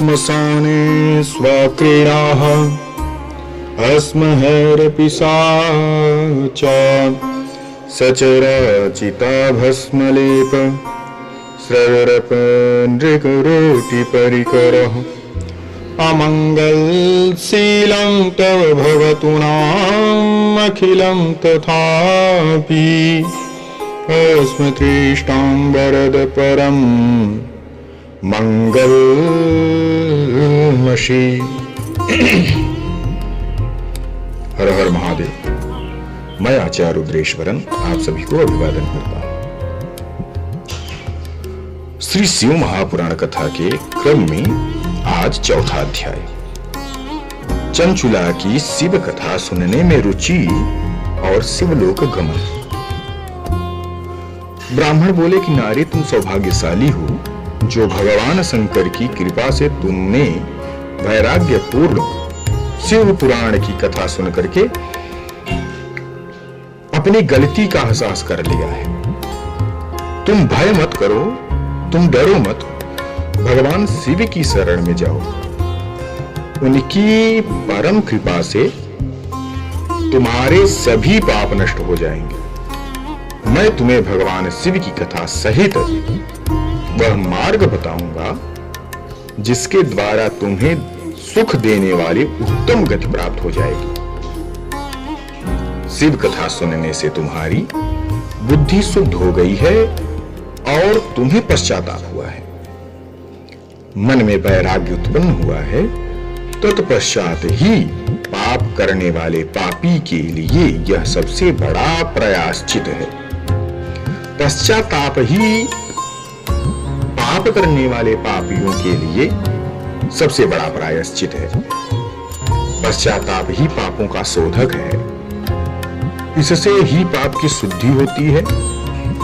श्मशाने स्वक्रीडाः अस्महैरपि च सचराचिता भस्मलेप स्रवरपनृकरोटिपरिकरः अमङ्गलशीलं तव भवतु नाम अखिलं तथापि अस्मतृष्टां वरद परं मंगलमषि। हर हर महादेव। मैं आचार्य रुद्रेश्वरन आप सभी को अभिवादन करता हूं। श्री शिव महापुराण कथा के क्रम में आज चौथा अध्याय चंचुला की शिव कथा सुनने में रुचि और शिवलोक गमन। ब्राह्मण बोले कि नारी तुम सौभाग्यशाली हो जो भगवान शंकर की कृपा से तुमने वैराग्य पूर्ण शिव पुराण की कथा सुन करके अपनी गलती का एहसास कर लिया है। तुम भय मत करो, तुम डरो मत, भगवान शिव की शरण में जाओ। उनकी परम कृपा से तुम्हारे सभी पाप नष्ट हो जाएंगे। मैं तुम्हें भगवान शिव की कथा सहित वह मार्ग बताऊंगा जिसके द्वारा तुम्हें सुख देने वाली उत्तम गति प्राप्त हो जाएगी। शिव कथा सुनने से तुम्हारी बुद्धि शुद्ध हो गई है और तुम्हें पश्चाताप हुआ है, मन में वैराग्य उत्पन्न हुआ है। तत्पश्चात ही पाप करने वाले पापी के लिए यह सबसे बड़ा प्रायश्चित है। पश्चाताप ही पाप करने वाले पापियों के लिए सबसे बड़ा प्रायश्चित है। पश्चाताप ही पापों का शोधक है। इससे ही पाप की शुद्धि होती है।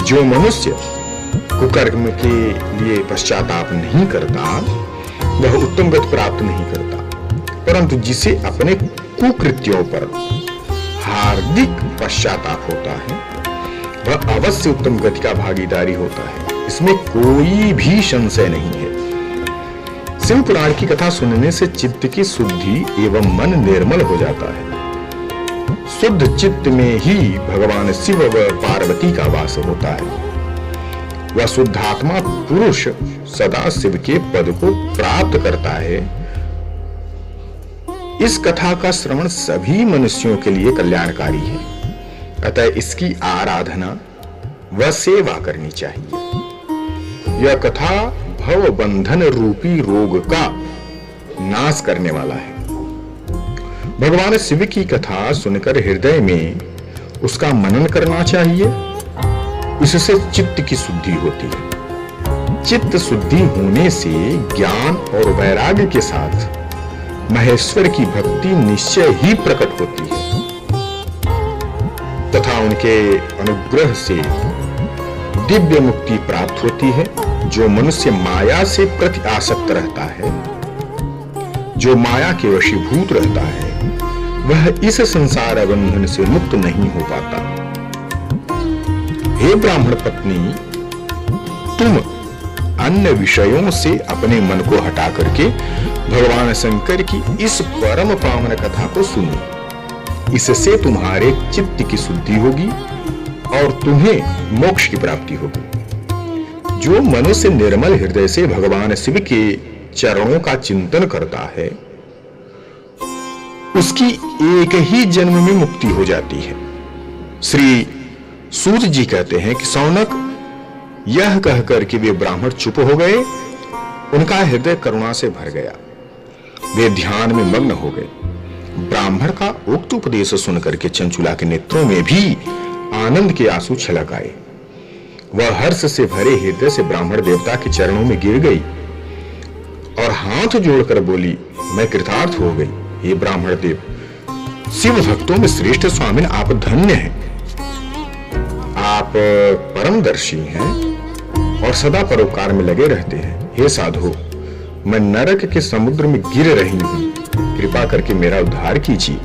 जो मनुष्य कुकर्म के लिए पश्चाताप नहीं करता वह उत्तम गति प्राप्त नहीं करता, परंतु जिसे अपने कुकृत्यों पर हार्दिक पश्चाताप होता है वह अवश्य उत्तम गति का भागीदारी होता है। इसमें कोई भी संशय नहीं है। शिव पुराण की कथा सुनने से चित्त की शुद्धि एवं मन निर्मल हो जाता है। शुद्ध चित्त में ही भगवान शिव व पार्वती का वास होता है। वह शुद्धात्मा पुरुष सदा शिव के पद को प्राप्त करता है। इस कथा का श्रवण सभी मनुष्यों के लिए कल्याणकारी है, अतः इसकी आराधना व सेवा करनी चाहिए। यह कथा भव बंधन रूपी रोग का नाश करने वाला है। भगवान शिव की कथा सुनकर हृदय में उसका मनन करना चाहिए। इससे चित्त की शुद्धि होती है। चित्त शुद्धि होने से ज्ञान और वैराग्य के साथ महेश्वर की भक्ति निश्चय ही प्रकट होती है तथा उनके अनुग्रह से दिव्य मुक्ति प्राप्त होती है। जो मनुष्य माया से प्रति आसक्त रहता है, जो माया के वशीभूत रहता है, वह इस संसार बंधन से मुक्त नहीं हो पाता। हे ब्राह्मण पत्नी, तुम अन्य विषयों से अपने मन को हटा करके भगवान शंकर की इस परम पावन कथा को सुनो। इससे तुम्हारे चित्त की शुद्धि होगी और तुम्हें मोक्ष की प्राप्ति होगी। जो मनुष्य निर्मल हृदय से भगवान शिव के चरणों का चिंतन करता है उसकी एक ही जन्म में मुक्ति हो जाती है। श्री सूत जी कहते हैं कि सौनक यह कहकर कि वे ब्राह्मण चुप हो गए, उनका हृदय करुणा से भर गया। वे ध्यान में मग्न हो गए। ब्राह्मण का उक्त उपदेश सुनकर के चंचुला के नेत्रों में भी आनंद के आंसू छलक आए। वह हर्ष से भरे हृदय से ब्राह्मण देवता के चरणों में गिर गई और हाथ जोड़कर बोली, मैं कृतार्थ हो गई। हे ब्राह्मण देव, शिव भक्तों में श्रेष्ठ स्वामिन, आप धन्य हैं। आप परमदर्शी हैं और सदा परोपकार में लगे रहते हैं। हे साधु, मैं नरक के समुद्र में गिर रही हूं, कृपा करके मेरा उद्धार कीजिए।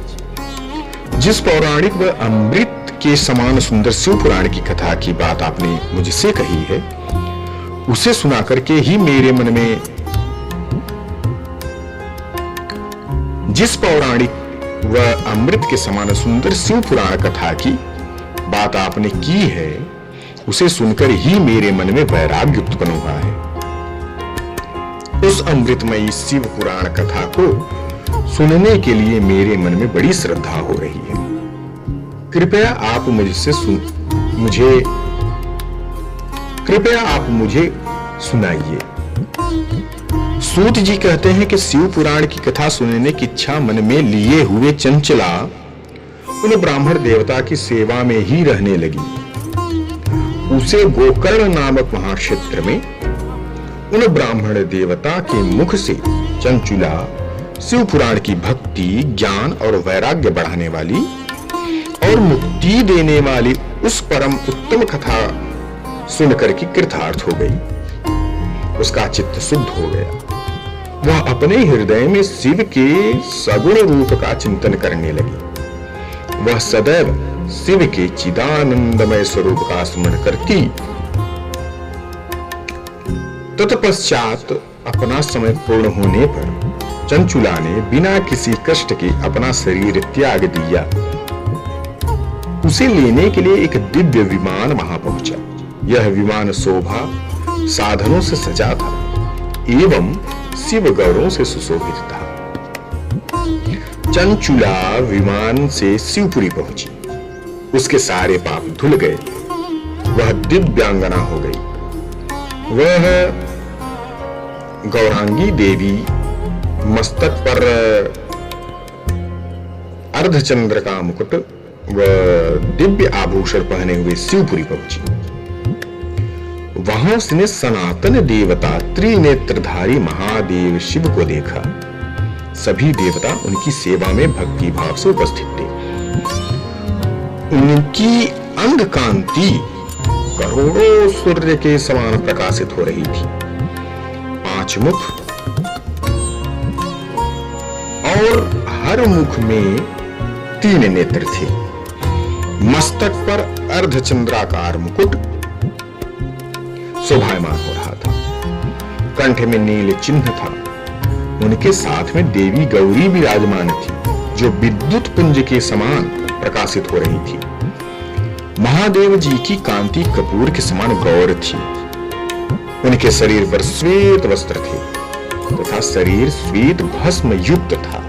जिस पौराणिक व अमृत के समान सुंदर शिव पुराण की कथा की बात आपने मुझसे कही है, उसे सुना करके ही मेरे मन में जिस पौराणिक व अमृत के समान सुंदर शिव पुराण कथा की बात आपने की है, उसे सुनकर ही मेरे मन में वैराग्य उत्पन्न हुआ है। उस अमृतमयी शिव पुराण कथा को सुनने के लिए मेरे मन में बड़ी श्रद्धा हो रही है। कृपया आप मुझे सुनाइए। सूत जी कहते हैं कि शिव पुराण की कथा सुनने की इच्छा मन में लिए हुए चंचला उन ब्राह्मण देवता की सेवा में ही रहने लगी। उसे गोकर्ण नामक महाक्षेत्र में उन ब्राह्मण देवता के मुख से चंचुला शिव पुराण की भक्ति, ज्ञान और वैराग्य बढ़ाने वाली और मुक्ति देने वाली उस परम उत्तम कथा सुनकर की कृतार्थ हो गई। उसका चित्त शुद्ध हो गया। वह अपने हृदय में शिव के सगुण रूप का चिंतन करने लगी। वह सदैव शिव के चिदानंदमय स्वरूप का स्मरण करती। तत्पश्चात अपना समय पूर्ण होने पर चंचुला ने बिना किसी कष्ट के अपना शरीर त्याग दिया। उसे लेने के लिए एक दिव्य विमान वहां पहुंचा। यह विमान शोभा साधनों से सजा था एवं शिव गौरों से सुशोभित था। चंचुला विमान से शिवपुरी पहुंची। उसके सारे पाप धुल गए। वह दिव्यांगना हो गई। वह गौरांगी देवी मस्तक पर अर्धचंद्र का मुकुट व दिव्य आभूषण पहने हुए शिवपुरी पहुंची। वहां उसने सनातन देवता त्रिनेत्रधारी महादेव शिव को देखा। सभी देवता उनकी सेवा में भक्ति भाव से उपस्थित थे। उनकी अंग कांति करोड़ों सूर्य के समान प्रकाशित हो रही थी। 5 मुख और हर मुख में 3 नेत्र थे। मस्तक पर अर्धचंद्राकार मुकुट शोभायमान हो रहा था। कंठ में नील चिन्ह था। उनके साथ में देवी गौरी विराजमान थी, जो विद्युत पुंज के समान प्रकाशित हो रही थी। महादेव जी की कांति कपूर के समान गौर थी। उनके शरीर पर श्वेत वस्त्र थे तथा शरीर श्वेत भस्म युक्त था।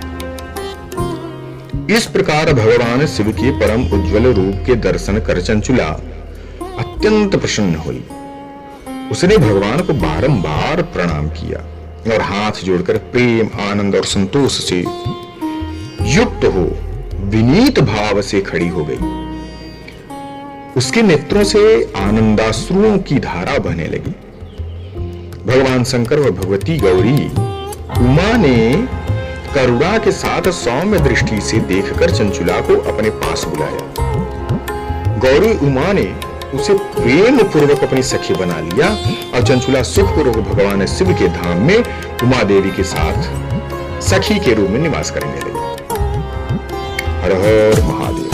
इस प्रकार भगवान शिव के परम उज्ज्वल रूप के दर्शन कर चंचुला अत्यंत प्रसन्न हुई। उसने भगवान को बारंबार प्रणाम किया और हाथ जोड़कर प्रेम, आनंद और संतोष से युक्त हो विनीत भाव से खड़ी हो गई। उसके नेत्रों से आनंदाश्रुओं की धारा बहने लगी। भगवान शंकर व भगवती गौरी उमा ने करुणा के साथ सौम्य दृष्टि से देखकर चंचुला को अपने पास बुलाया। गौरी उमा ने उसे प्रेम पूर्वक अपनी सखी बना लिया और चंचुला सुखपूर्वक भगवान शिव के धाम में उमा देवी के साथ सखी के रूप में निवास करने लगी। हर हर महादेव।